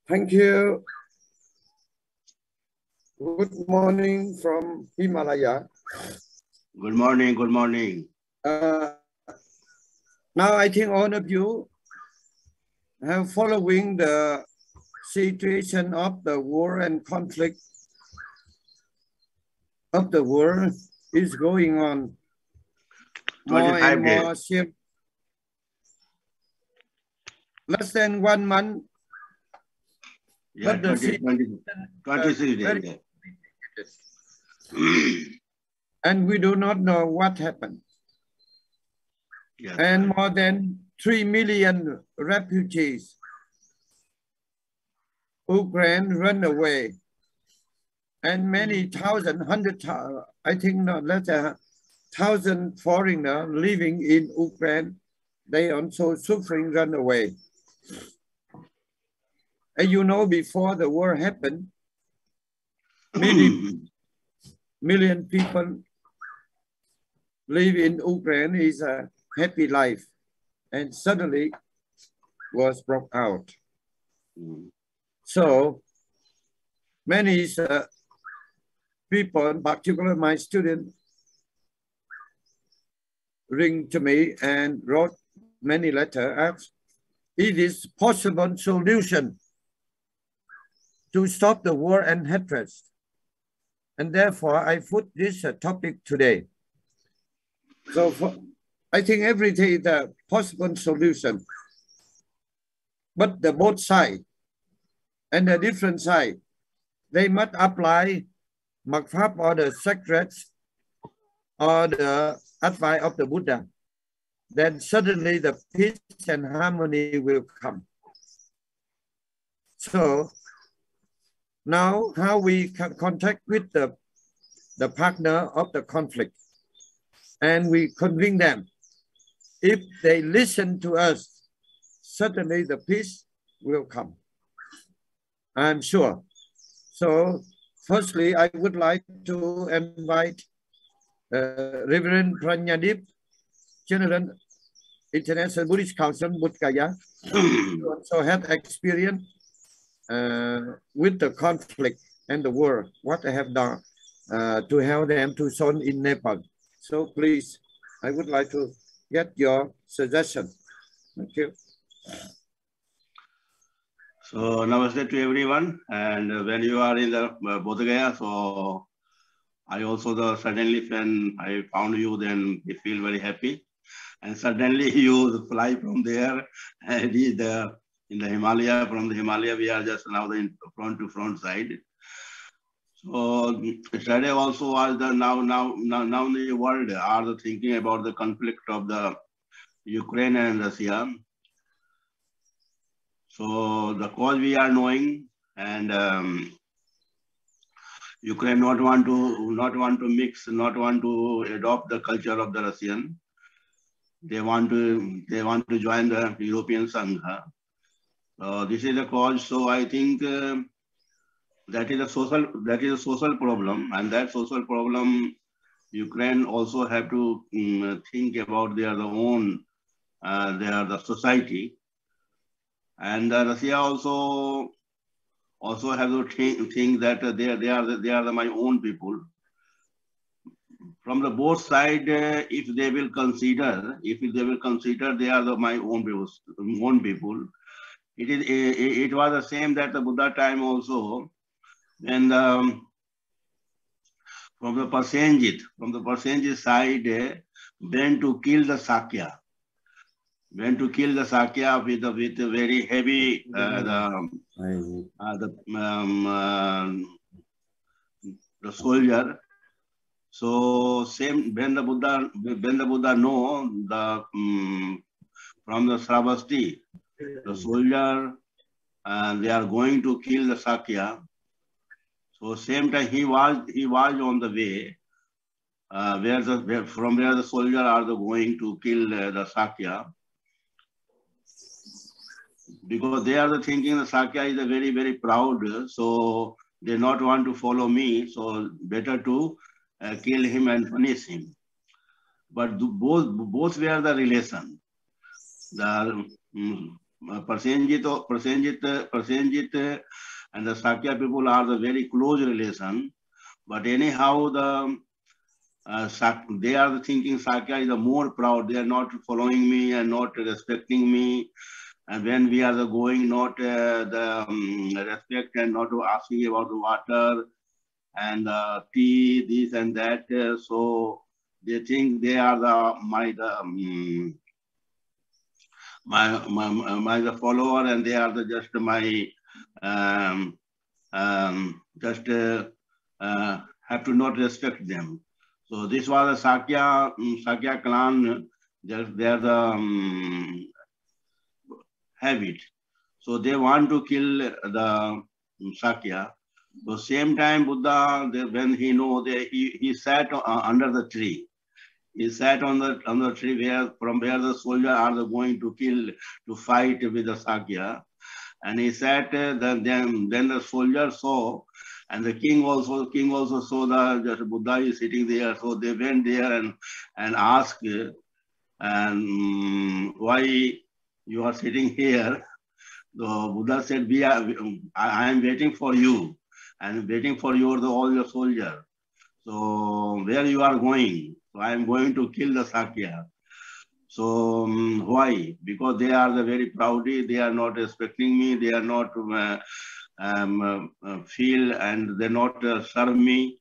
Thank you. Good morning from Himalaya. Good morning, good morning. Now I think all of you have following the situation of the war and conflict of the world is going on. More and more shift. Less than 1 month. Yeah, but the 26 days. And we do not know what happened. Yes, and more than 3 million refugees. Ukraine run away. And many thousand, I think not less than 1,000 foreigners living in Ukraine, they also suffering run away. And you know, before the war happened, million people live in Ukraine is a happy life, and suddenly was broke out. So many people, in particular my student, ring to me and wrote many letters, asked, it is possible solution to stop the war and hatred. And therefore I put this topic today. So I think everything is a possible solution, but the both sides and the different side, they must apply Makfab or the sacred or the advice of the Buddha. Then suddenly the peace and harmony will come. So now how we can contact with the partner of the conflict, and we convince them. If they listen to us, suddenly the peace will come. I'm sure. So firstly, I would like to invite Reverend Pranyadip, General International Buddhist Council, Buddhgaya, who also had experience with the conflict and the war, what they have done to help them to solve in Nepal. So please, I would like to get your suggestion. Thank you. So namaste to everyone. And when you are in the Bodhgaya, so I also suddenly when I found you, then we feel very happy. And suddenly you fly from there and in the Himalaya. From the Himalaya, we are just now the front to front side. So yesterday also was the now the world are thinking about the conflict of the Ukraine and Russia. So the cause we are knowing, and Ukraine not want to mix, not want to adopt the culture of the Russian. They want to join the European Sangha. So this is the cause. So I think that is a social problem, and that social problem Ukraine also have to think about their own the society, and Russia also have to think that they are my own people. From the both side, if they will consider they are my own people. It was the same that the Buddha time also, and from the Pasenjit side, went to kill the Sakya. Went to kill the Sakya with a very heavy the soldier. So same when the Buddha know the from the Sravasti, the soldier they are going to kill the Sakya. So same time he was on the way from where the soldier are going to kill the Sakya, because they are thinking the Sakya is a very, very proud, so they not want to follow me, so better to kill him and punish him. But both were the relation. Prasenjit and the Sakya people are the very close relation. But anyhow, they are thinking Sakya is the more proud. They are not following me and not respecting me. And when we are going, not respect and not asking about the water and tea, this and that. So they think they are the follower, and they are just my have to not respect them. So this was a Sakya clan. They are the habit. So they want to kill the Sakya. So same time Buddha, when he know that he sat under the tree. He sat on the tree from where the soldiers are going to fight with the Sakya. And he sat, then the soldiers saw, and the king also saw that Buddha is sitting there. So they went there and asked, why you are sitting here? So Buddha said, I am waiting for you, and waiting for all your soldiers. So where you are going? So I am going to kill the Sakya. So why? Because they are the very proudy. They are not respecting me. They are not feel, and they not serve me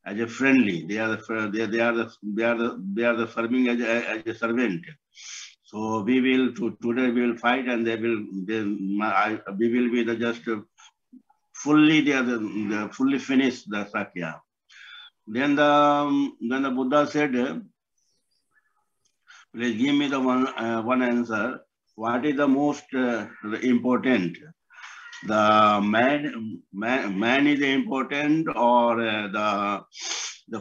as a friendly. They are the serving as a servant. So today we will fight, and we will be just fully fully finished the Sakya. Then the Buddha said, please give me the one answer. What is the most important? The man is important, or the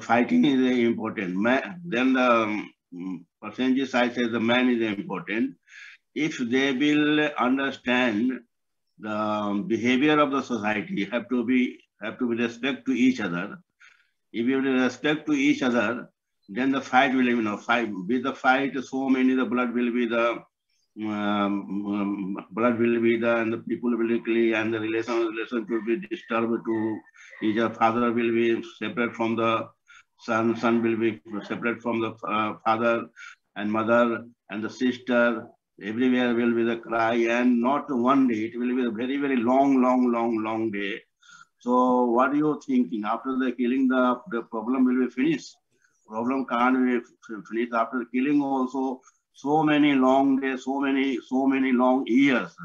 fighting is important? Then the percentage side says the man is important. If they will understand the behavior of the society, have to be respect to each other. If you will respect to each other, then the fight will fight. With the fight, so many the blood will be and the people will be, and the relation will be disturbed to each other. Father will be separate from the son will be separate from the father and mother and the sister. Everywhere will be the cry, and not one day. It will be a very, very long day. So what are you thinking? After the killing, the problem will be finished. Problem can't be finished after killing also. So many long days, so many long years.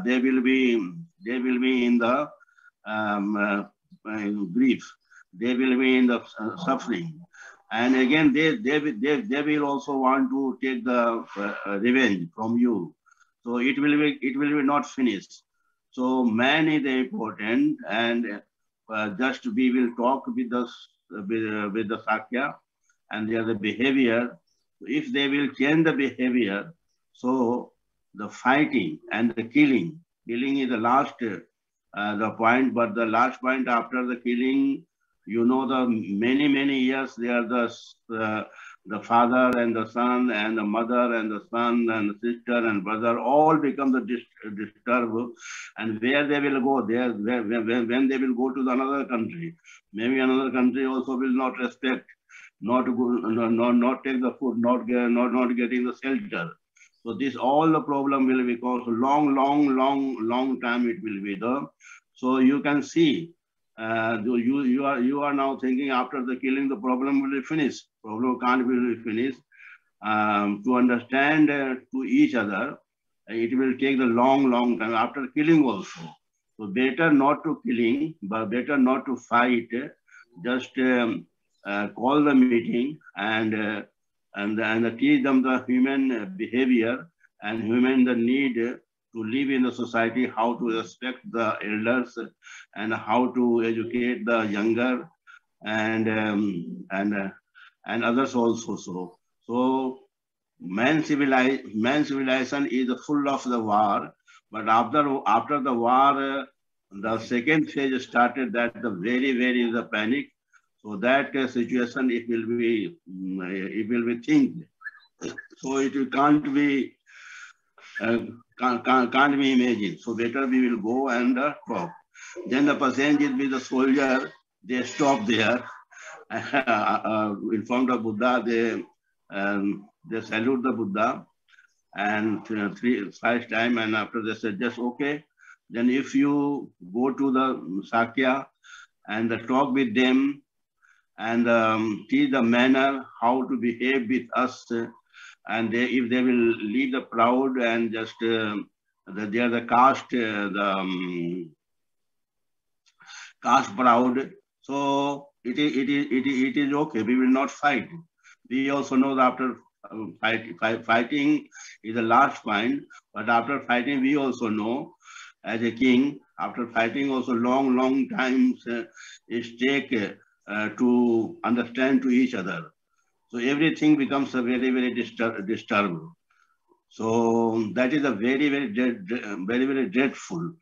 They will be in the grief. They will be in the suffering, and again they will also want to take the revenge from you. So it will be not finished. So man is important, and just we will talk with the Sakya, and their behavior. If they will change the behavior, so the fighting and the killing is the last the point. But the last point after the killing, the many years they are the father and the son and the mother and the son and the sister and brother all become the disturbed, and where they will go there, when they will go to another country, maybe another country also will not respect, not take the food, not getting the shelter. So this all the problem will be because long time it will be there. So you can see. You are now thinking after the killing the problem will be finished. Problem can't be finished. To understand to each other, it will take the long time after killing also. So better not to killing, but better not to fight. Just call the meeting and teach them the human behavior and human the need to live in the society, how to respect the elders and how to educate the younger and others also. So man civilization is full of the war, but after the war, the second phase started, that the very the panic. So that situation it will be think. So it can't be can't be imagined. So better we will go and talk. Then the passengers with the soldier, they stop there. In front of Buddha, they salute the Buddha and 5 times, and after they said, just okay. Then if you go to the Sakya and talk with them and teach the manner how to behave with us, and if they will leave the proud and just they are the caste, caste proud. So it is okay. We will not fight. We also know that after fighting is the last point, but after fighting we also know as a king, after fighting also long times it take to understand to each other. So everything becomes a very disturbed. So that is a very dreadful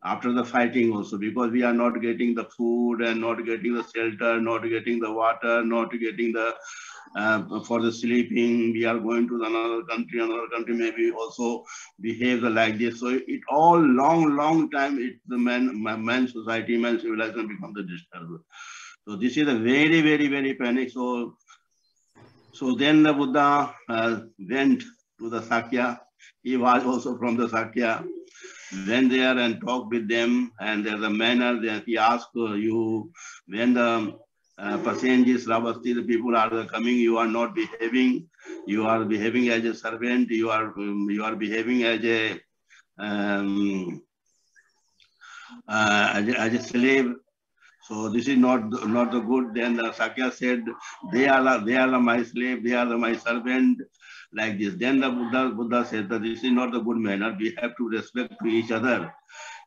after the fighting also, because we are not getting the food and not getting the shelter, not getting the water, not getting the for the sleeping. We are going to another country maybe also behave like this. So it all long time the man society, man civilization becomes the disturbed. So this is a very panic. So then the Buddha went to the Sakya. He was also from the Sakya. Went there and talked with them, and there's a manner that he asked you when the passengers, Ravasti, the people are coming, you are not behaving. You are behaving as a servant. You are behaving as a slave. So this is not the good. Then the Sakya said, they are my slave, they are my servant, like this. Then the Buddha said that this is not the good manner. We have to respect to each other.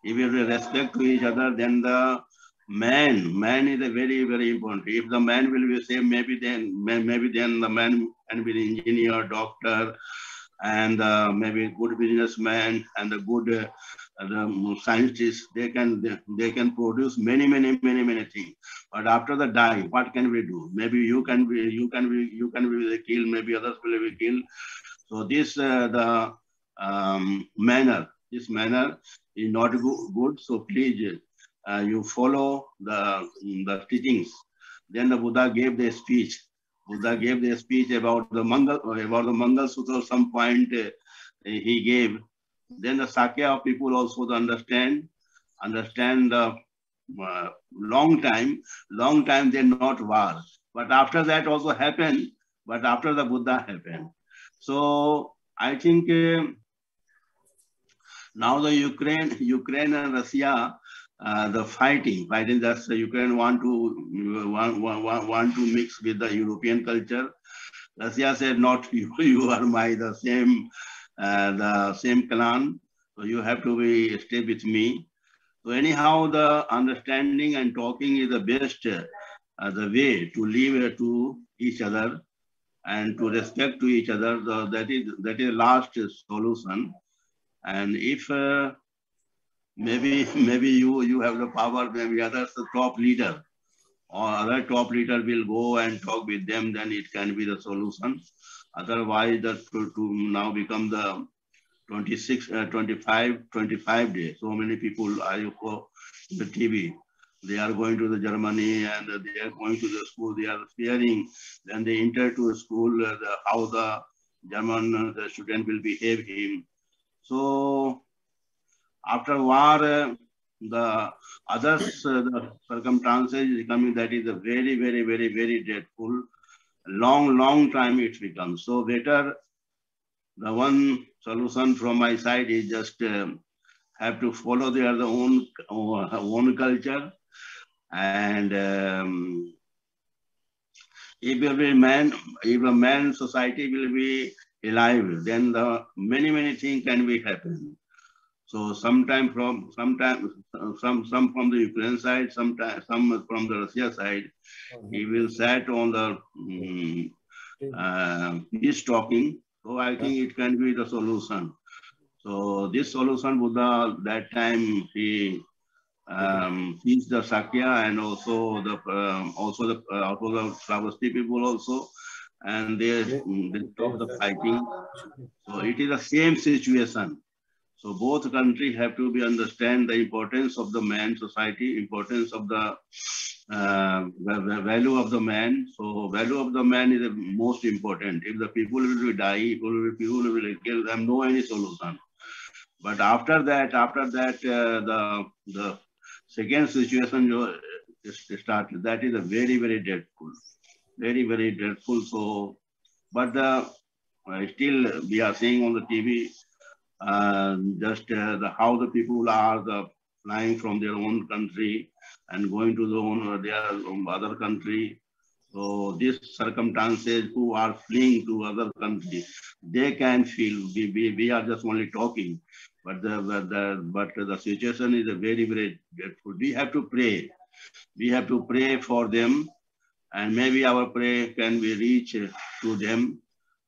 If we respect to each other, then the man is a very important. If the man will be saved, maybe then the man can be an engineer, doctor, and maybe good businessman and a good scientists. They can produce many things. But after the die, what can we do? Maybe you can be killed. Maybe others will be killed. So this manner is not good. So please you follow the teachings. Then the Buddha gave the speech. About the Mangal Sutra. Some point he gave. Then the Sakya people also understand long time they not war. But after that also happened. But after the Buddha happened. So I think now the Ukraine and Russia, the fighting. That's Ukraine want to mix with the European culture. Russia said, not you. You are the same clan. So you have to stay with me. So anyhow, the understanding and talking is the best the way to live to each other and to respect to each other. That is last solution. And if maybe you have the power, maybe others, the top leader or other top leader will go and talk with them, then it can be the solution. Otherwise, to now become the 25 days. So many people are the TV. They are going to the Germany and they are going to the school. They are fearing. Then they enter to a school how the German the student will behave him. So after war, the others the circumstances is coming. That is a very dreadful. Long time it becomes. So better. The one solution from my side is just have to follow their own culture, and if a man society will be alive, then the many things can be happen. So some from the Ukraine side, some from the Russia side, he will sat on the peace talking. So I think it can be the solution. So this solution, Buddha, that time he teach the Sakya and also the Ravasti people also. and they stop the fighting. So it is the same situation. So both countries have to be understand the importance of the man society, importance of the value of the man. So value of the man is the most important. If the people will die, people will kill them, no any solution. But after that, the second situation started. That is a very dreadful, very dreadful. So, but still we are seeing on the TV how the people are flying from their own country and going to their other country. So these circumstances, who are fleeing to other countries, they can feel. We are just only talking, but the situation is a very dreadful. We have to pray. We have to pray for them, and maybe our prayer can be reach to them.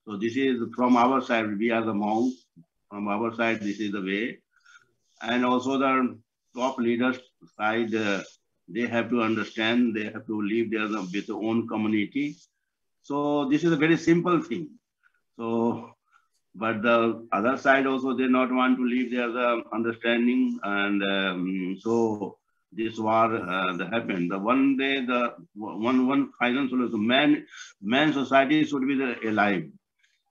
So this is from our side. We are the monks. From our side, this is the way. And also the top leaders side, they have to understand, they have to live there with their own community. So this is a very simple thing. So, but the other side also, they not want to leave their understanding. And so this war happened. The one day, the one final solution, man society should be alive.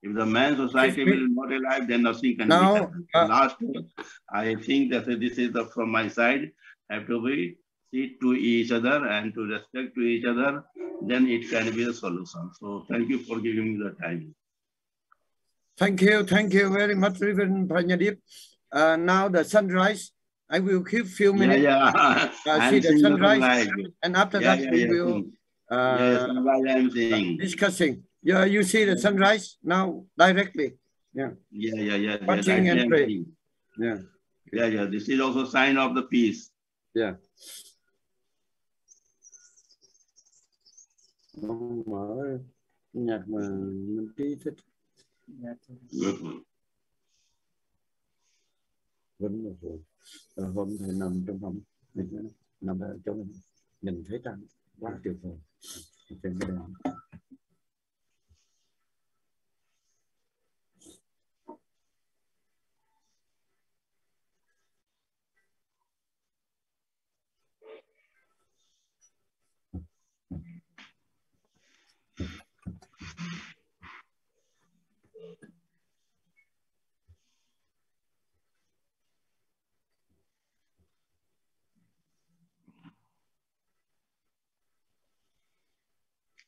If the man society will not alive, then nothing can be done. Last, I think that this is from my side, have to be sit to each other and to respect to each other, then it can be a solution. So thank you for giving me the time. Thank you very much, Reverend Panyadip. Now the sunrise. I will keep few minutes. See the sunrise, and after that we will discussing. Yeah, you see the sunrise now directly. Yeah. Watching and praying. Yeah. This is also sign of the peace. Yeah. Nhạc mà mình trí thích. Vĩnh là rồi. Hôm thầy nằm trong phòng, nằm ở chỗ mình, nhìn thấy trăng quá tuyệt vời. Trên cái đèn.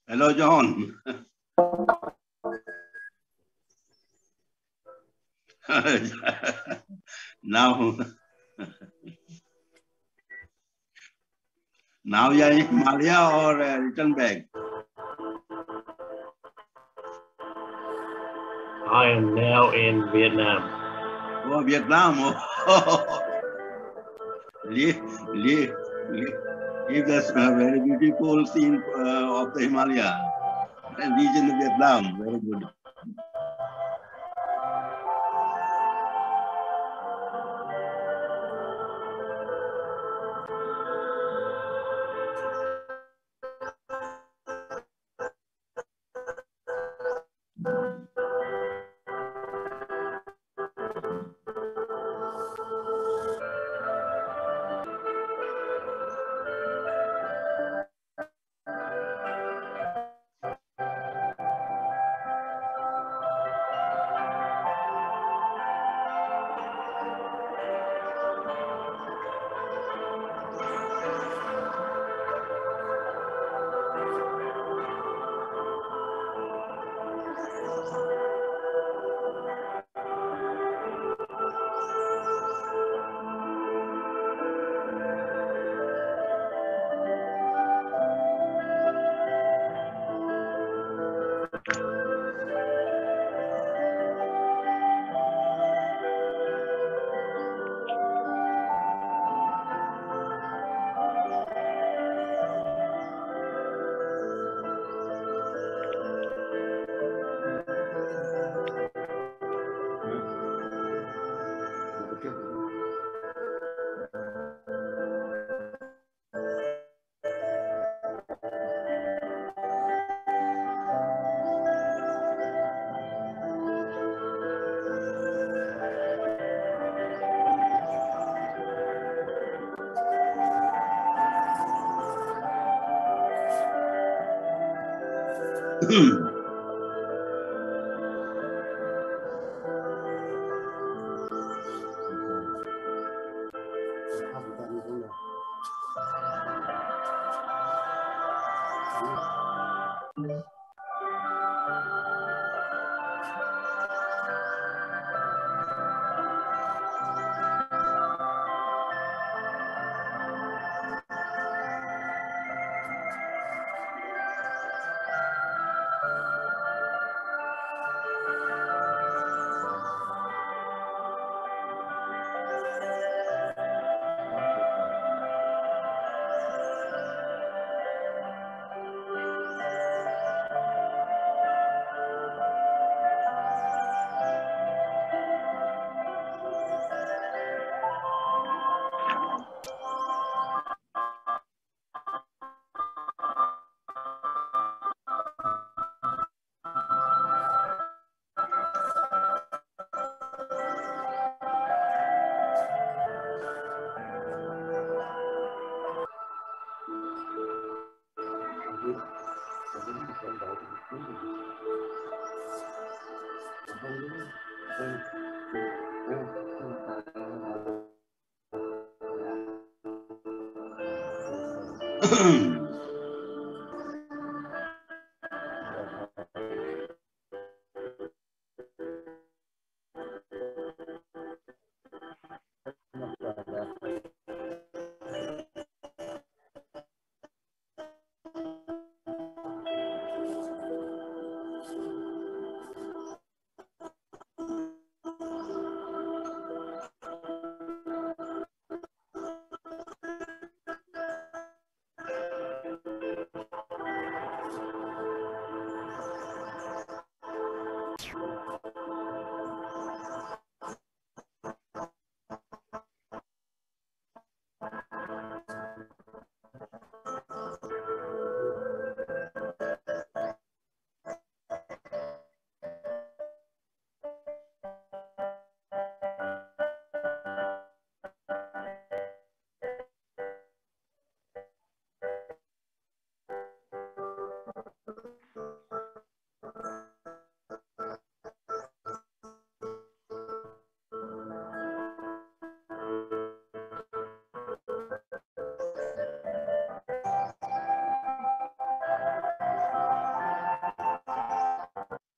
Hello, John. Now you are in Himalaya or return back? I am now in Vietnam. Oh, Vietnam. Oh. Leave this very beautiful scene of the Himalaya and region of Vietnam. Very good.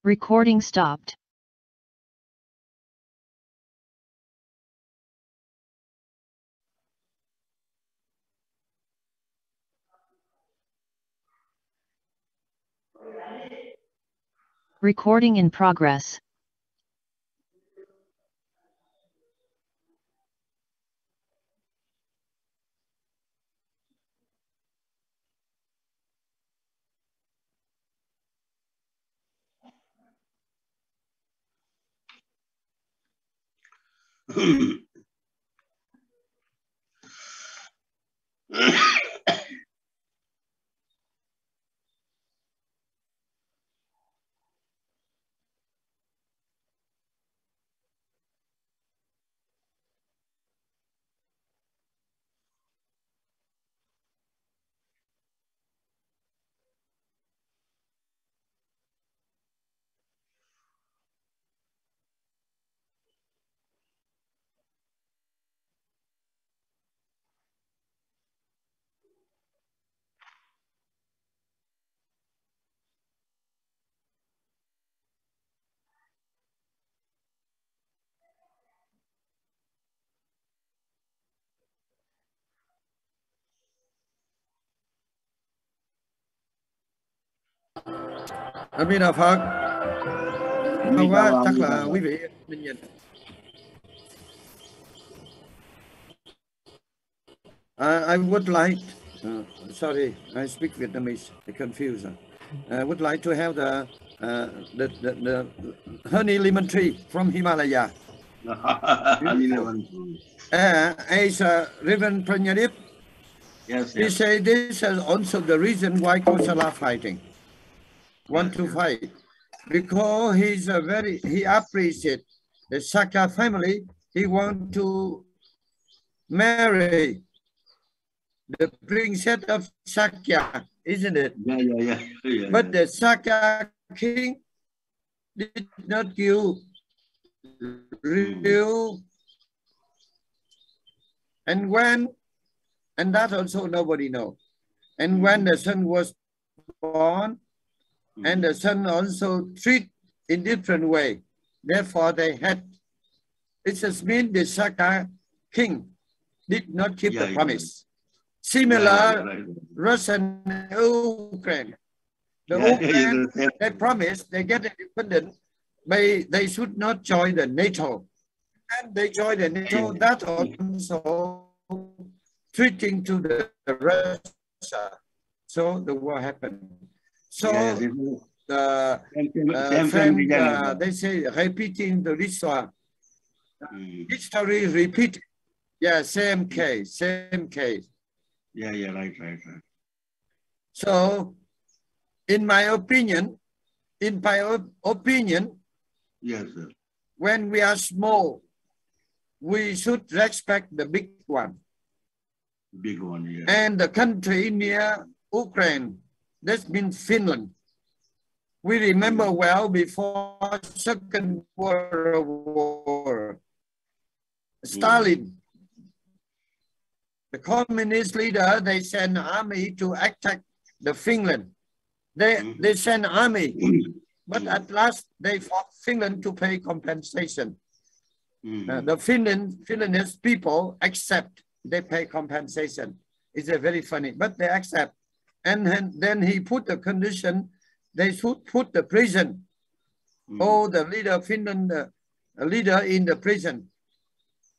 Recording stopped. Recording in progress. Ami Đà Phật. Không quá, chắc là quý vị mình nhìn. I would like, sorry, I speak Vietnamese, I confuse. I would like to have the honey lemon tree from Himalaya. As Reverend Pranyadip, Yes, he said this is also the reason why Kosala fighting, want to fight, because he appreciates the Saka family. He want to marry the princess of Sakya, isn't it? Yeah. But the Sakya king did not give real, and that also nobody knows. And when the son was born, and the son also treat in different way, therefore they had, it just means the Sakya king did not keep the promise. Similar, right. Russian and Ukraine. The Ukraine, they promised they get independent, but they should not join the NATO. And they joined the NATO, that also treating to the Russia. So the war happened. So they say repeating the history. History repeated. Yeah, same case. Yeah, right. So, in my opinion, Yes, sir. When we are small, we should respect the big one. Big one, yeah. And the country near Ukraine, that means Finland. We remember well before Second World War, Stalin, the communist leader, they sent army to attack the Finland. They sent army, but at last they forced Finland to pay compensation. The Finlandese people accept, they pay compensation. It's very funny, but they accept. And then he put the condition, they should put the prison. The leader, Finland leader in the prison.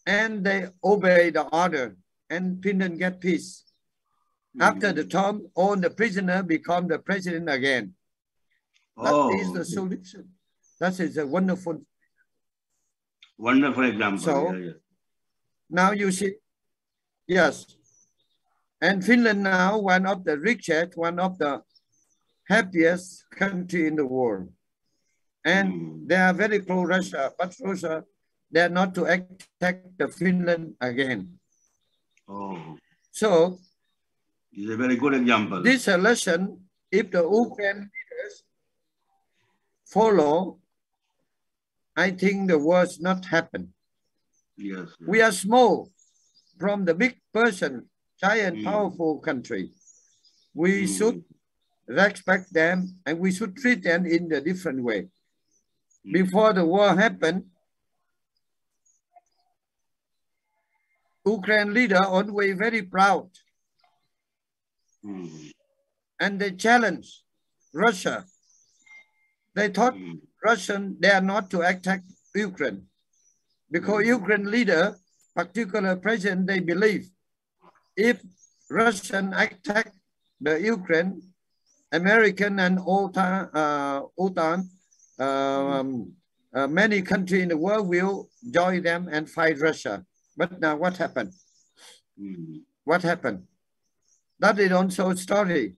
And they obey the order. And Finland get peace. After the term, all the prisoner become the president again. That is the solution. That is a wonderful example. So now you see, yes. And Finland now one of the richest, one of the happiest country in the world. And they are very pro-Russia, but Russia, they are not to attack the Finland again. So, it's a very good example. This lesson, if the Ukraine leaders follow, I think the worst not happen. Yes. We are small from the big person, giant, powerful country. We should respect them and we should treat them in a different way. Before the war happened, Ukraine leader always very proud. And they challenge Russia. They thought Russian, they are not to attack Ukraine. Because Ukraine leader, particular president, they believe if Russian attack the Ukraine, American and OTAN, many countries in the world will join them and fight Russia. But now what happened? What happened? That is also a story.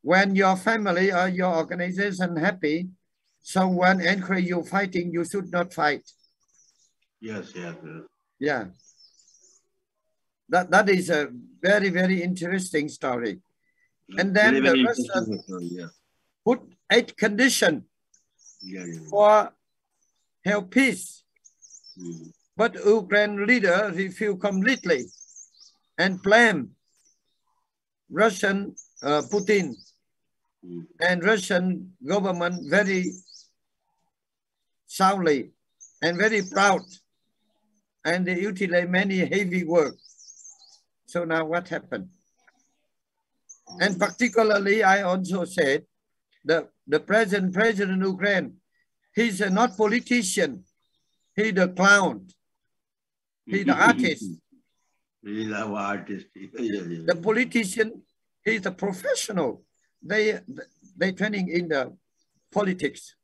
When your family or your organization happy, someone encourage you fighting, you should not fight. Yes. Yeah. That is a very, very interesting story. And then the Russians put 8 conditions for help peace. But Ukraine leader refused completely and blamed Russian Putin and Russian government very soundly and very proud. And they utilize many heavy work. So now what happened? And particularly, I also said the present president of Ukraine, he's not politician, he's the clown. He's the artist. He's our artist. The politician, he's a professional. They training in the politics.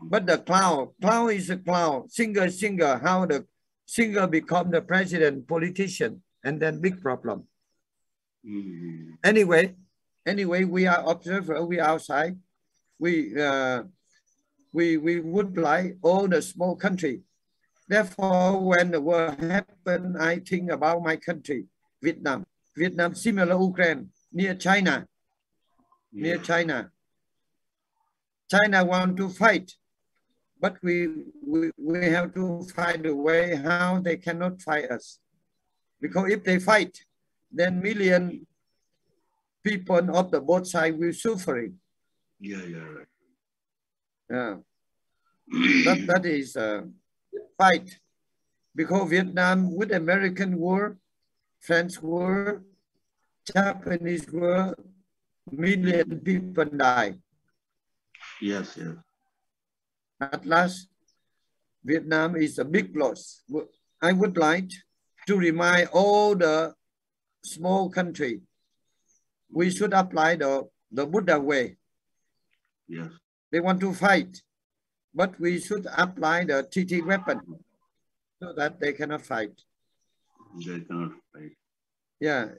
But the clown is a clown. Singer, how the singer become the president, politician, and then big problem. Anyway, we are observer, we are outside. We would like all the small country. Therefore, when the war happened, I think about my country, Vietnam. Vietnam, similar Ukraine, near China. Near China. China want to fight, but we have to find a way how they cannot fight us. Because if they fight, then million people of the both sides will suffering. Yeah, right. Yeah. that is a fight. Because Vietnam with American war, French war, Japanese war, million people die. Yes. At last, Vietnam is a big loss. I would like to remind all the small country, we should apply the Buddha way. Yes. They want to fight, but we should apply the TT weapon so that they cannot fight. They cannot fight. Yeah.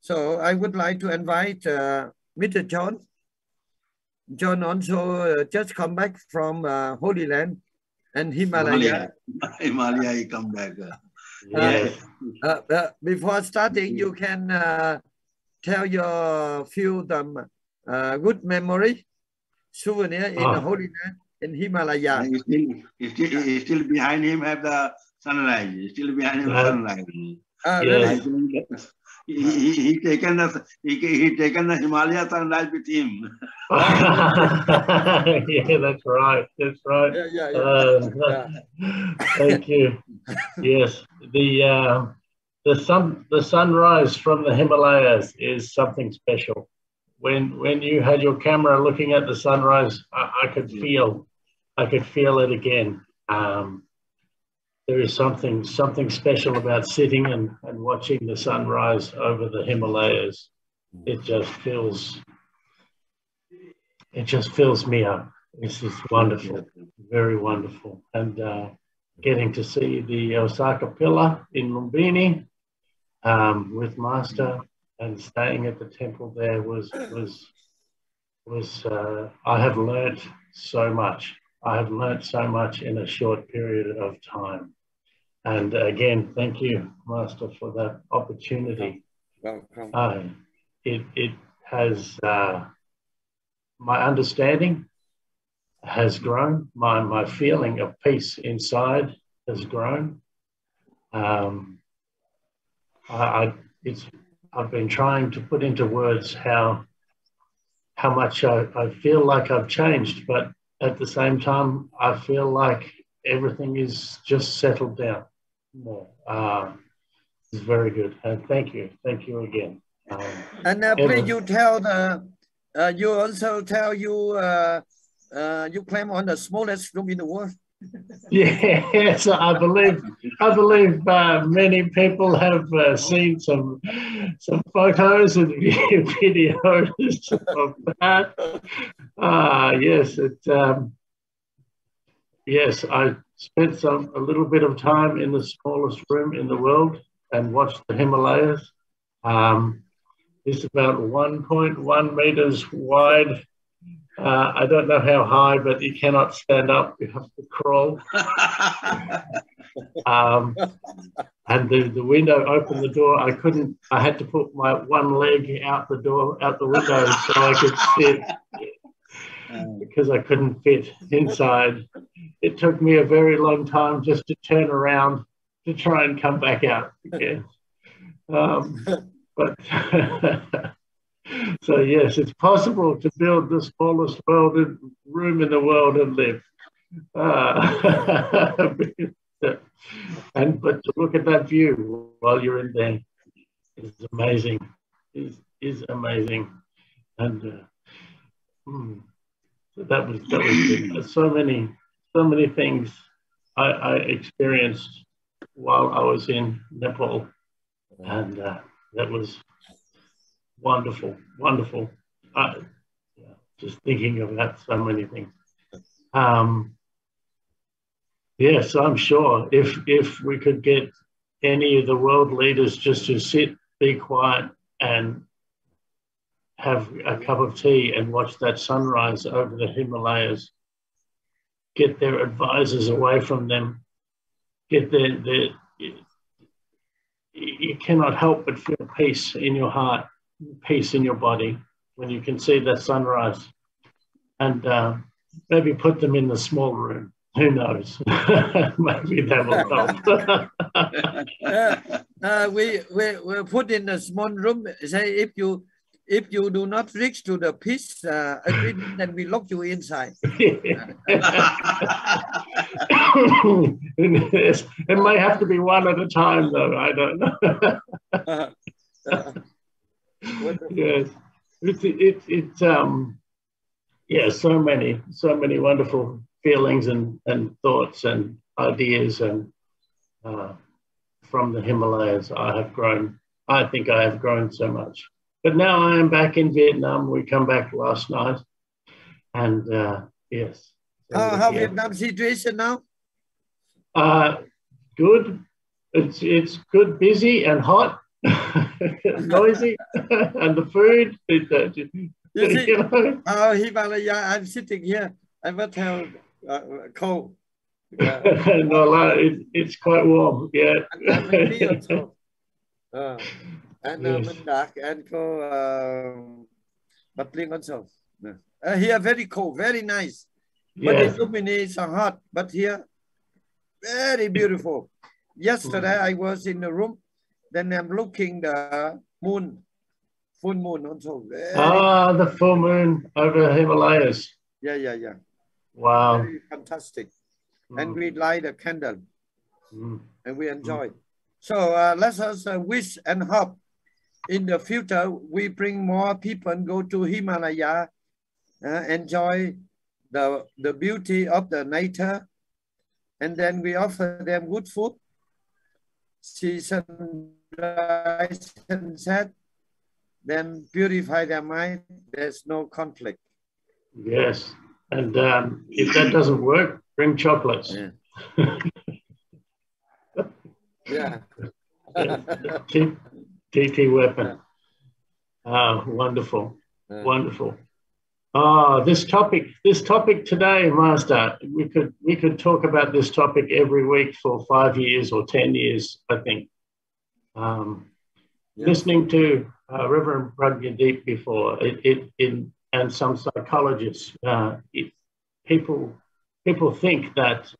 So I would like to invite Mr. John. John also just come back from Holy Land and Himalaya. Himalaya, he come back. Yes. Before starting, you can tell your few good memory souvenir in the Holy Land in Himalaya. Still behind him have the sunrise. Still behind him sunrise. Yes. He taken the Himalaya sunrise with him. Yeah, that's right. That's right. Yeah. Thank you. Yes, the sunrise from the Himalayas is something special. When you had your camera looking at the sunrise, I could feel it again. There is something special about sitting and watching the sunrise over the Himalayas. It just fills me up. This is wonderful, very wonderful. And getting to see the Osaka Pillar in Lumbini with Master and staying at the temple there was I have learnt so much. I have learnt so much in a short period of time. And again, thank you, Master, for that opportunity. Welcome. It has, my understanding has grown. My feeling of peace inside has grown. I've been trying to put into words how much I feel like I've changed, but at the same time, I feel like everything is just settled down more. It's very good. And thank you again. And please, you tell you also tell you claim on the smallest room in the world. Yes, I believe many people have seen some photos and videos of that. Yes, I spent a little bit of time in the smallest room in the world and watched the Himalayas. It's about 1.1 meters wide. I don't know how high, but you cannot stand up. You have to crawl. And the window opened the door. I had to put my one leg out the window so I could sit because I couldn't fit inside. It took me a very long time just to turn around to try and come back out again. But so yes, it's possible to build the smallest room in the world and live. But to look at that view while you're in there is amazing. Is amazing, and so that was good. So many things I experienced while I was in Nepal, and that was wonderful. Just thinking about so many things. Yes, I'm sure if we could get any of the world leaders just to sit, be quiet, and have a cup of tea and watch that sunrise over the Himalayas, get their advisors away from them, get you cannot help but feel peace in your heart, peace in your body when you can see that sunrise. And maybe put them in the small room. Who knows? Maybe that will help. We put in a small room. Say if you do not reach to the peace agreement, then we lock you inside. It may have to be one at a time, though. I don't know. Yes, yeah, so many wonderful feelings and thoughts and ideas, and from the Himalayas, I think I have grown so much. But now I am back in Vietnam. We come back last night, and yes. How Vietnam situation now? Good. It's good, busy and hot, noisy, and the food. You see, Himalaya, I'm sitting here. I must have cold. No, it's quite warm. Yeah. And mình dark and but also. Here very cold, very nice. But Yes. the luminaries are hot. But here, very beautiful. Yesterday I was in the room. Then I'm looking the moon, full moon also. The full moon over Himalayas. Yeah. Wow. Very fantastic. And we light a candle. And we enjoy. So let us wish and hope in the future we bring more people and go to Himalaya, enjoy the beauty of the nature, and then we offer them good food, see sunrise, sunset, then purify their mind. There's no conflict. Yes, and if that doesn't work, bring chocolates. Yeah. TT weapon. Wonderful. Wonderful. This topic today, Master, we could talk about this topic every week for 5 years or 10 years, I think. Listening to Reverend Pragyadeep before, and some psychologists, people think that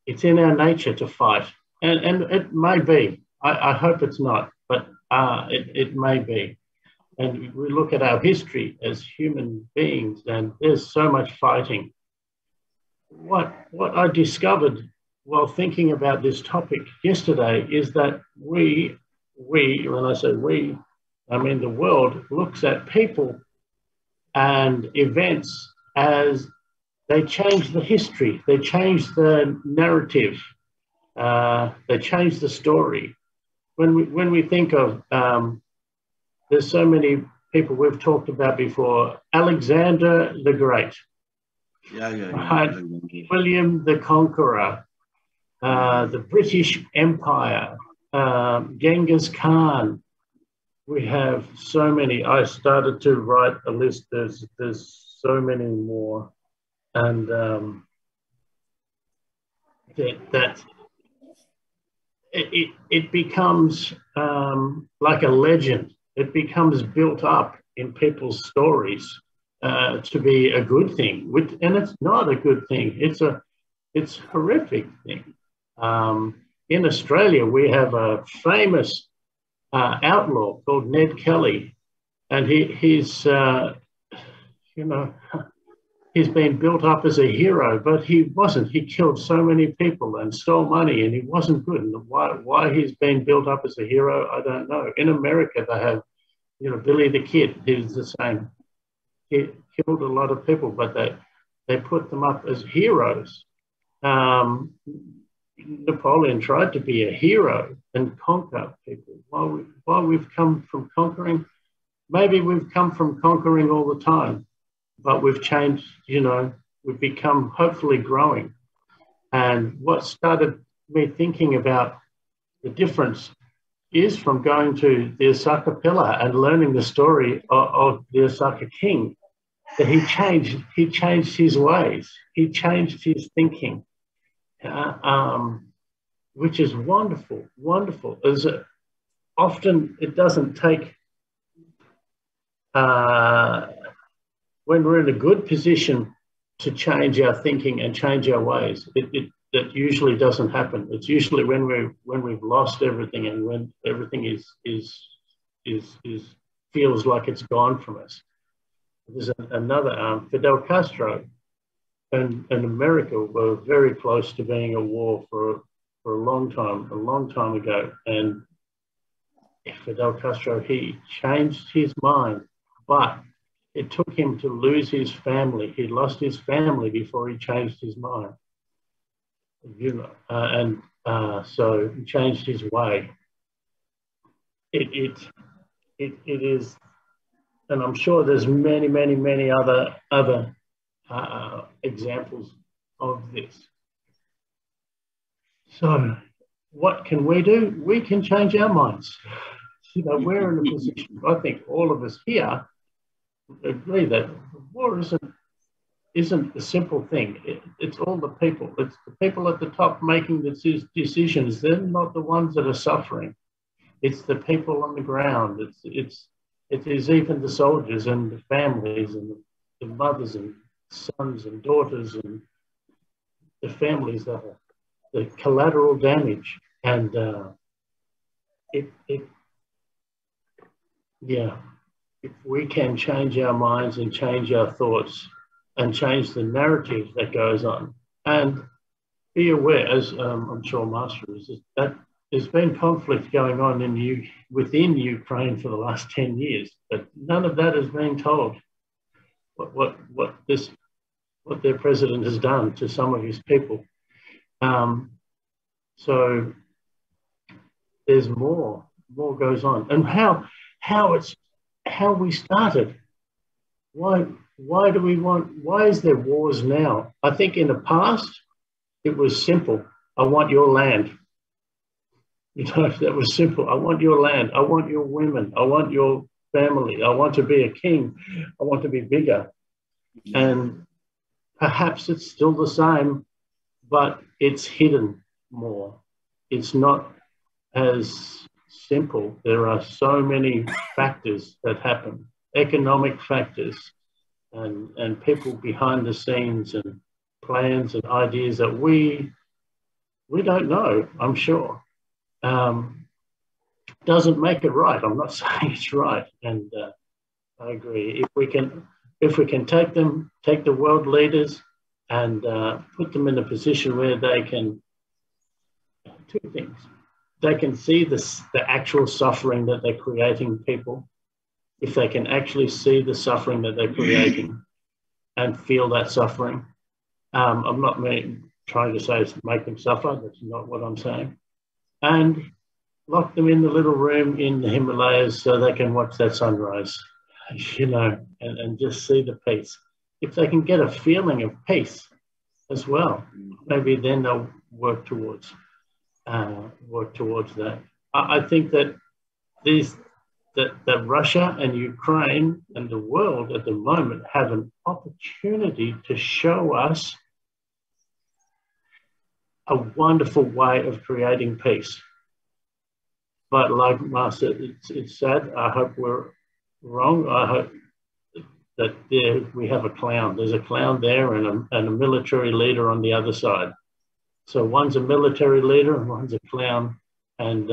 it's in our nature to fight, and it may be. I hope it's not, but it may be. And we look at our history as human beings, and there's so much fighting. What I discovered while thinking about this topic yesterday is that we, when I say we, I mean the world looks at people and events as they change the history, they change the narrative, they change the story. When we think of, there's so many people we've talked about before, Alexander the Great, right? William the Conqueror, the British Empire, Genghis Khan. We have so many. I started to write a list. There's so many more, and that it becomes like a legend. It becomes built up in people's stories to be a good thing, and it's not a good thing. It's a horrific thing. In Australia, we have a famous outlaw called Ned Kelly, and he's been built up as a hero, but he wasn't. He killed so many people and stole money, and he wasn't good. And why he's been built up as a hero, I don't know. In America, they have, Billy the Kid. He was the same. He killed a lot of people, but they put them up as heroes. Napoleon tried to be a hero and conquer people. While we've come from conquering, maybe we've come from conquering all the time, but we've changed, we've become hopefully growing. And what started me thinking about the difference is from going to the Osaka Pillar and learning the story of the Osaka king, that he changed his ways, he changed his thinking. which is wonderful, wonderful. Often it doesn't take, when we're in a good position to change our thinking and change our ways, that usually doesn't happen. It's usually when we've lost everything and when everything feels like it's gone from us. There's another Fidel Castro and America were very close to being at war for a long time ago. And Fidel Castro, he changed his mind, but it took him to lose his family. He lost his family before he changed his mind. So he changed his way. It is, and I'm sure there's many other examples of this. So what can we do? We can change our minds. We're in a position, I think all of us here agree that war isn't a simple thing. It's all the people. It's the people at the top making the decisions. They're not the ones that are suffering. It's the people on the ground. It is even the soldiers and the families and the mothers and sons and daughters and the families that are the collateral damage. And if we can change our minds and change our thoughts and change the narrative that goes on, and be aware, as I'm sure Master is, that there's been conflict going on within Ukraine for the last 10 years, but none of that has been told. What their president has done to some of his people. So there's more goes on, and how we started. Why is there wars now? I think in the past it was simple. I want your land. That was simple. I want your land. I want your women. I want your family. I want to be a king. I want to be bigger. And perhaps it's still the same, but it's hidden more. It's not as simple. There are so many factors that happen, economic factors and people behind the scenes and plans and ideas that we don't know, I'm sure. Doesn't make it right. I'm not saying it's right. And I agree. If we can take the world leaders and put them in a position where they can, two things. They can see the actual suffering that they're creating people. If they can actually see the suffering that they're creating and feel that suffering. I'm not trying to say make them suffer. That's not what I'm saying. And lock them in the little room in the Himalayas so they can watch that sunrise, and just see the peace. If they can get a feeling of peace as well, maybe then they'll work towards that. I think that that Russia and Ukraine and the world at the moment have an opportunity to show us a wonderful way of creating peace. But like Master, it's sad. I hope we're wrong. I hope that we have a clown. There's a clown there and a military leader on the other side. So one's a military leader and one's a clown, and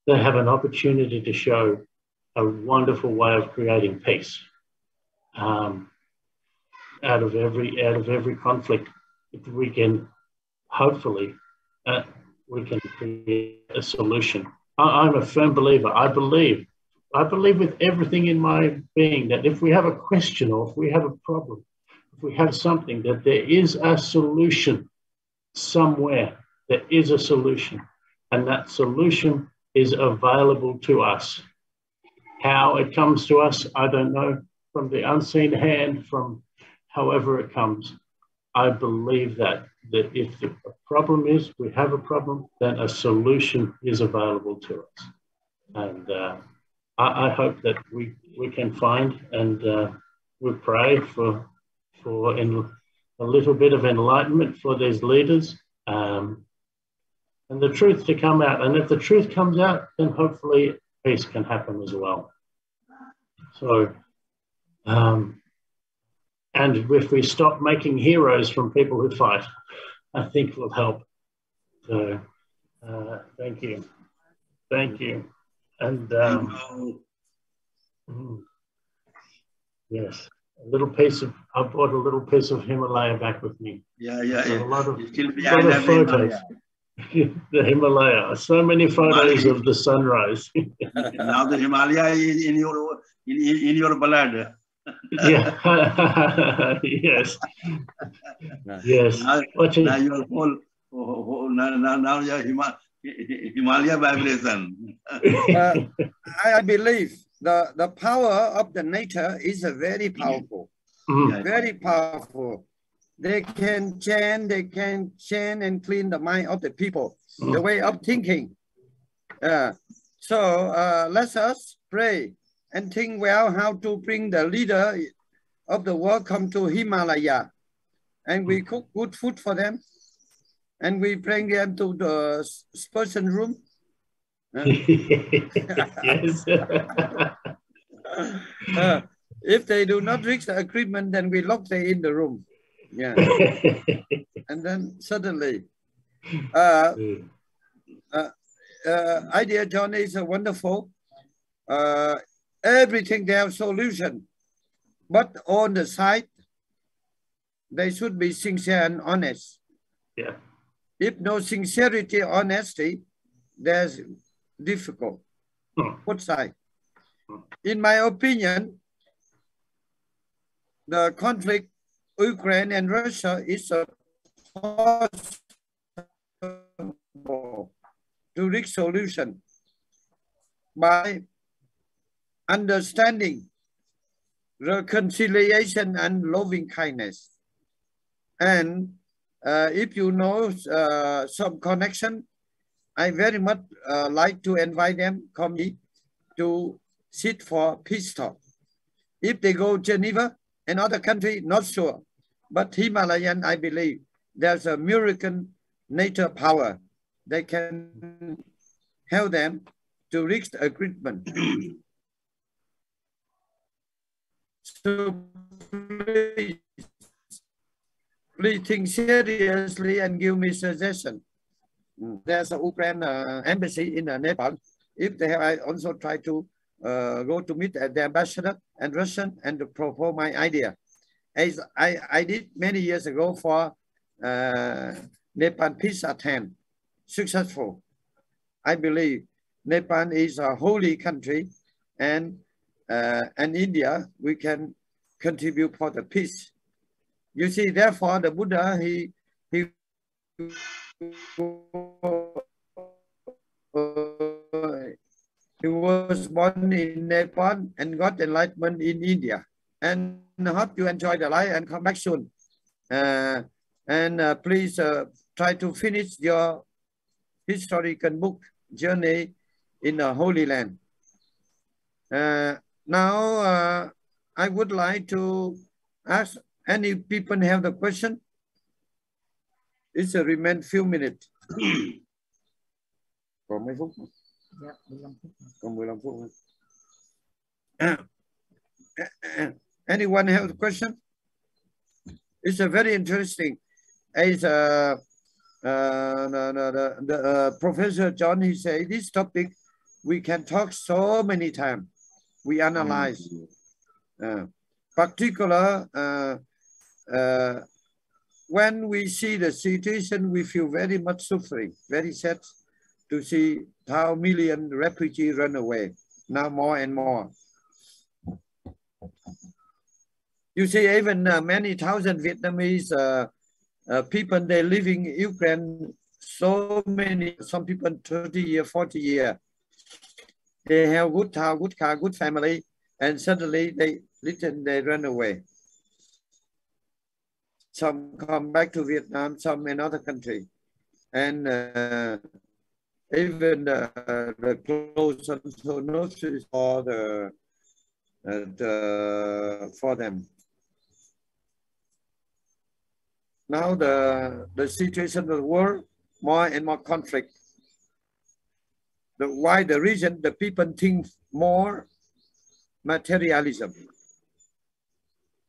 they have an opportunity to show a wonderful way of creating peace out of every conflict. If we can, hopefully, we can create a solution. I'm a firm believer. I believe with everything in my being that if we have a question or if we have a problem, if we have something, that there is a solution somewhere. There is a solution, and that solution is available to us. How it comes to us, I don't know, from the unseen hand, from however it comes. I believe that if the problem is we have a problem, then a solution is available to us. And I hope that we can find, and we pray for a little bit of enlightenment for these leaders, and the truth to come out. And if the truth comes out, then hopefully peace can happen as well. So, and if we stop making heroes from people who fight, I think will help. So, thank you. Thank you. And yes, a little piece of, I brought a little piece of Himalaya back with me. Yeah. A lot of photos. The Himalaya, so many photos of the sunrise. Now the Himalaya is in your blood. Yeah. Yes. Yes. Now your whole now your Himalaya vibration. I believe the power of the nature is very powerful. Very powerful. They can change and clean the mind of the people, the way of thinking. So let us pray and think well how to bring the leader of the world come to Himalaya. And we cook good food for them. And we bring them to the person room. Yes. If they do not reach the agreement, then we lock them in the room. Yeah. And then suddenly, idea, John, is a wonderful. Everything they have solution, but on the side, they should be sincere and honest. Yeah. If no sincerity, honesty, there's difficult. Both sides. In my opinion, the conflict Ukraine and Russia is a possible to reach solution by understanding, reconciliation, and loving kindness. And if you know some connection, I very much like to invite them come to sit for peace talk. If they go Geneva, another country, not sure. But Himalayan, I believe, there's a miracle nature power. They can help them to reach the agreement. So please think seriously and give me suggestion. There's a Ukraine embassy in Nepal. If they have, I also try to go to meet the ambassador and Russian and to propose my idea. As I did many years ago for Nepal peace attempt, successful. I believe Nepal is a holy country, and India, we can contribute for the peace. You see, therefore, the Buddha, he was born in Nepal and got enlightenment in India. And I hope you enjoy the life and come back soon. Please try to finish your historical book, Journey in the Holy Land. Now, I would like to ask any people have the question. It's a remain few minutes. Còn mấy phút? Dạ, 15 phút. Còn 15 phút. Anyone have a question? It's a very interesting. As Professor John, he said, this topic we can talk so many times. We analyze. Particular, when we see the situation, we feel very much suffering, very sad to see how million refugees run away, now more and more. You see, even many thousand Vietnamese people, they living in Ukraine, so many, some people 30 years, 40 years. They have good house, good car, good family, and suddenly they run away. Some come back to Vietnam, some another country. And even the clothes and so notice for for them. Now the situation of the world, more and more conflict. why the reason the people think more materialism.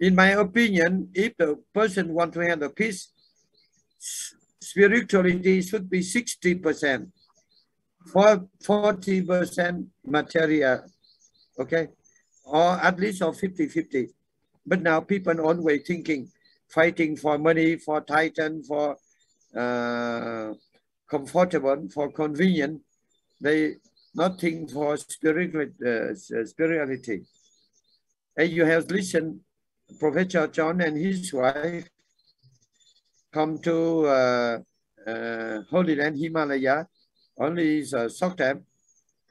In my opinion, if the person wants to have the peace, spirituality should be 60%, 40% material, okay? Or at least of 50-50. But now people always thinking, fighting for money, for title, for comfortable, for convenient. They not think for spirituality. And you have listened, Professor John and his wife come to Holy Land, Himalaya, only is a short time,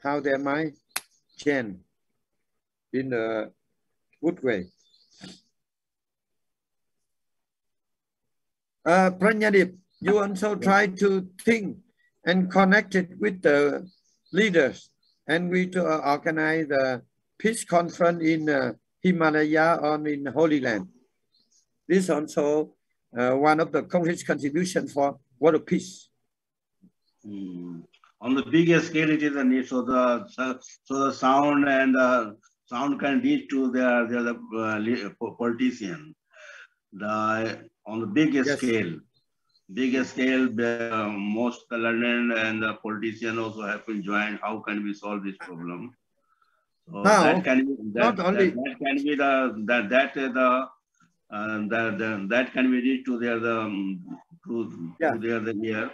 how their mind change in a good way. Pranyadip, you also try to think and connect it with the leaders, and we to organize the peace conference in Himalaya or in Holy Land. This is also one of the concrete contributions for world peace. On the bigger scale, it is a need. So the sound and sound can reach to the politician. On the biggest scale, most the learned and the politician also have been joined. How can we solve this problem? So now, that can be that can be reached to their ear.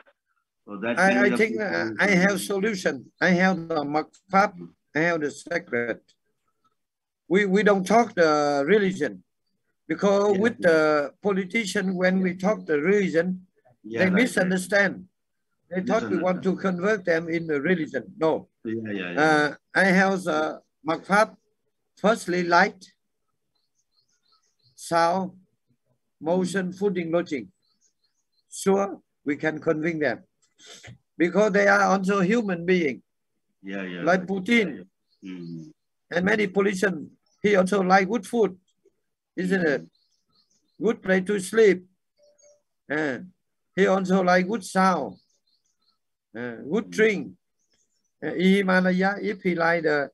So that I think I have solution. I have the makfab, I have the secret. We don't talk the religion, because with the politician, when we talk the religion, they misunderstand. They thought we want to convert them in the religion. No. I have the makfab. Firstly, light, sound, motion, footing, lodging. Sure, we can convince them, because they are also human beings. Like Putin and many politicians, he also like good food, isn't it? Good place to sleep. He also like good sound, good drink. In Himalaya, if he like the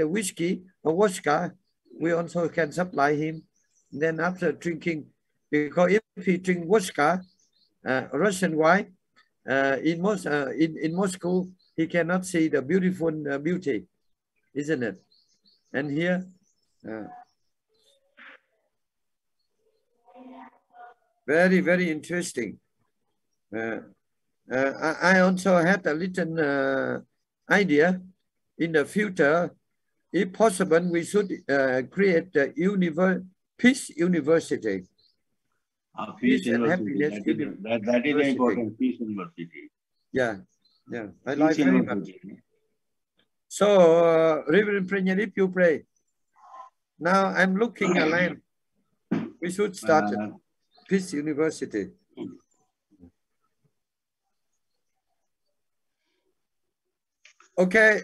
whiskey or vodka, we also can supply him. Then after drinking, because if he drink vodka, Russian wine, in Moscow, he cannot see the beautiful beauty, isn't it? And here, very, very interesting. I also had a little idea in the future. If possible, we should create a peace university. Peace university. That is important. Peace university. Yeah. I like very much. So, Reverend Pranyadip, you pray. Now I'm looking at land. We should start peace university. Okay.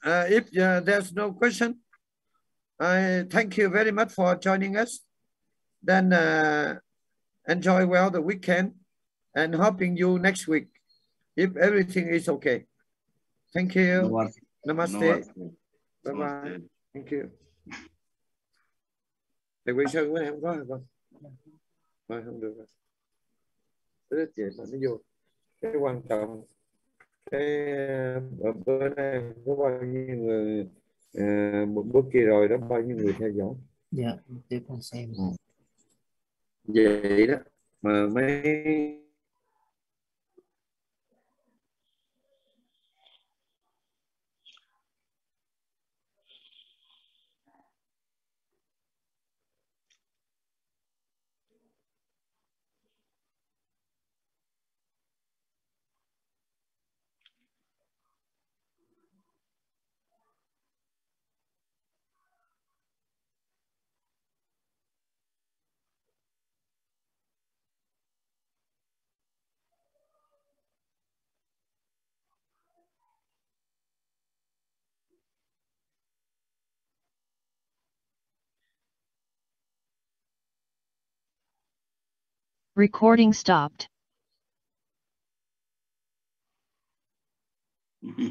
If there's no question, I thank you very much for joining us. Then enjoy well the weekend, and hoping you next week, if everything is okay. Thank you. Namaste. Bye-bye. Thank you. Thầy quay sân của em không có hả con? Thôi không được rồi. Rất dễ mà nó vô. Cái quan trọng, cái bữa nay có bao nhiêu người, một bữa kia rồi đó, bao nhiêu người theo dõi. Dạ, tiếp con xem. Vậy đó mà mấy Recording stopped. Okay.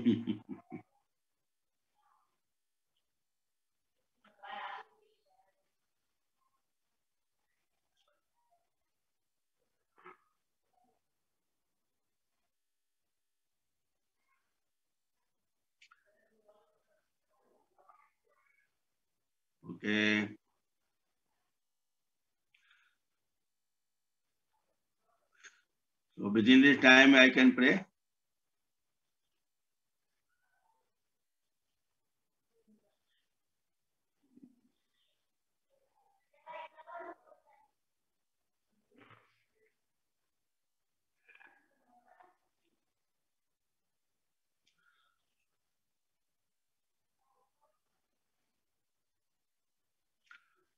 So within this time I can pray.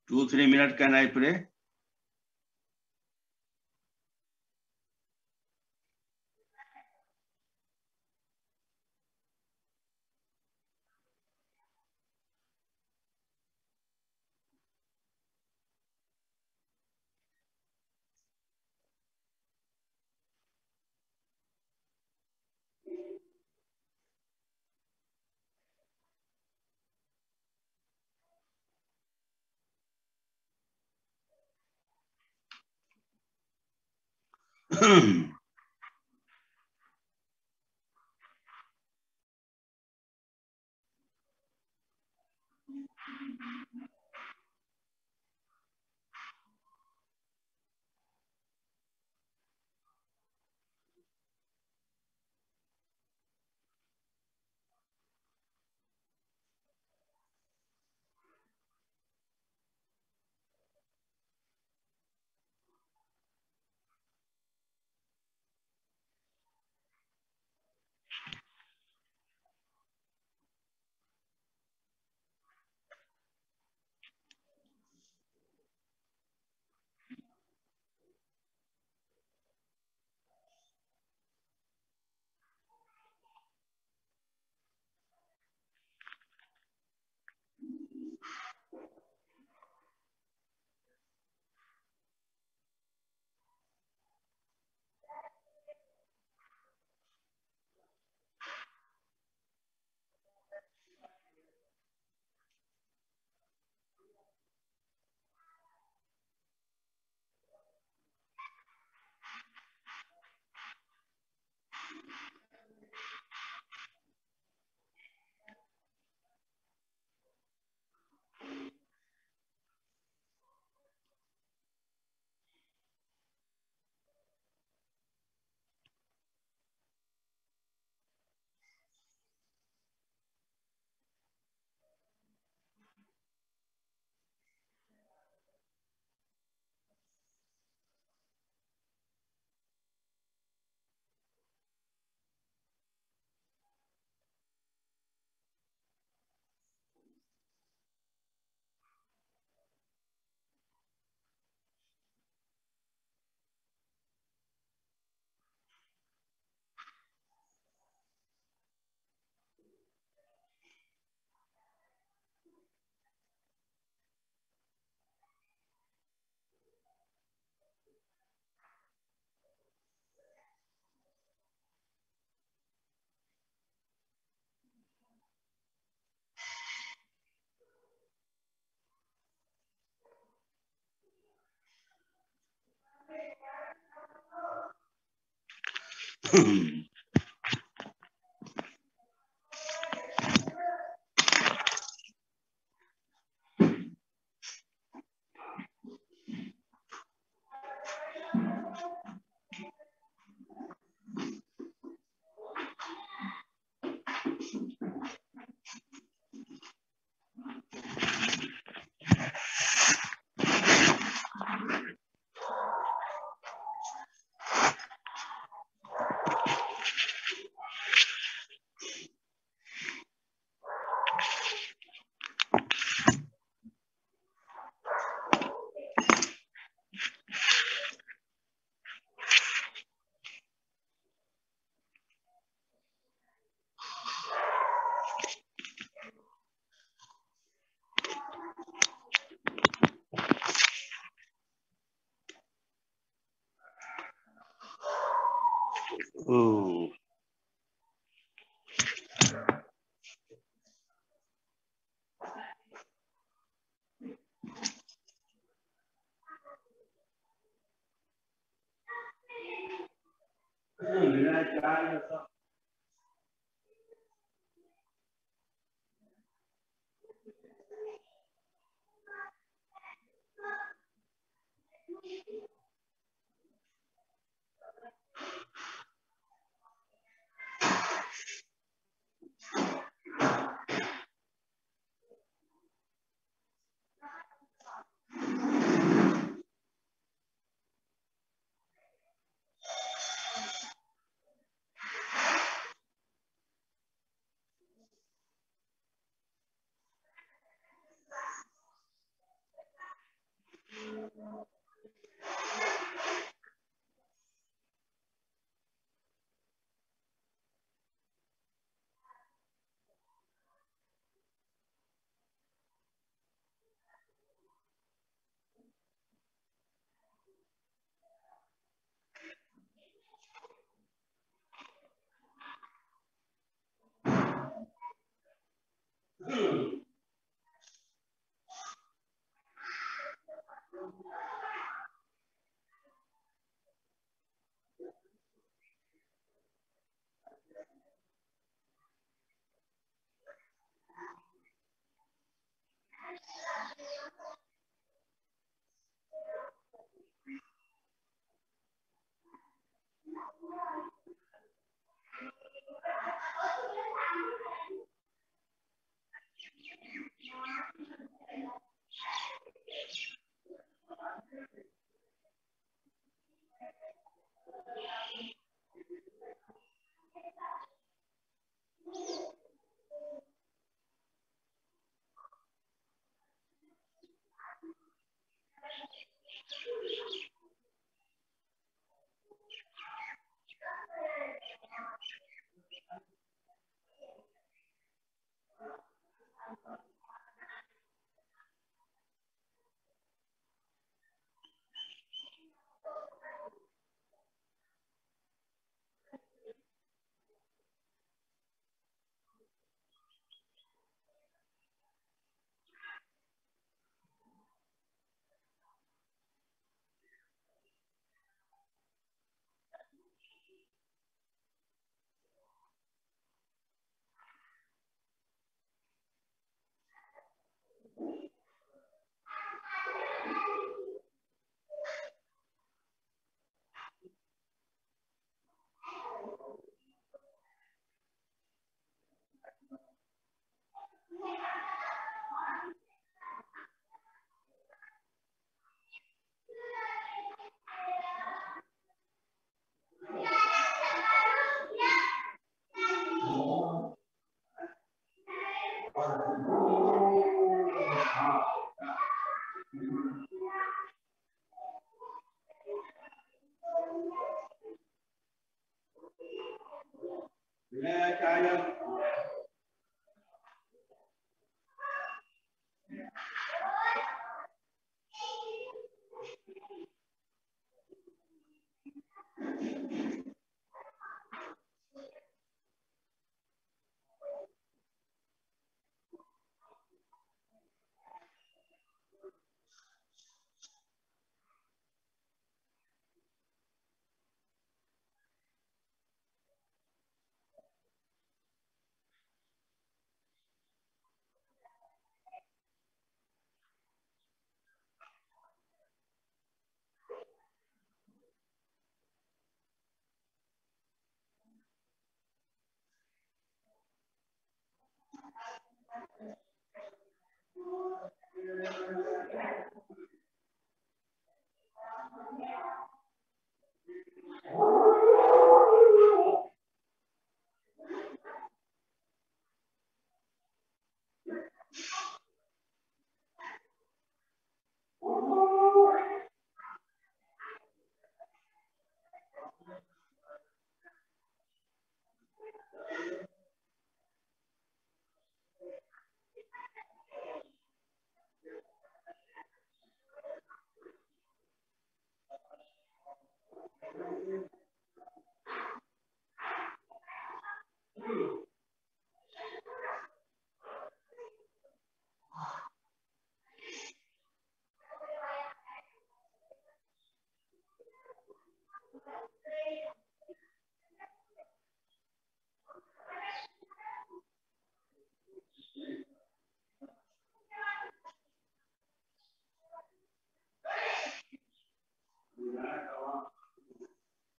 Two, 3 minutes can I pray? Oh.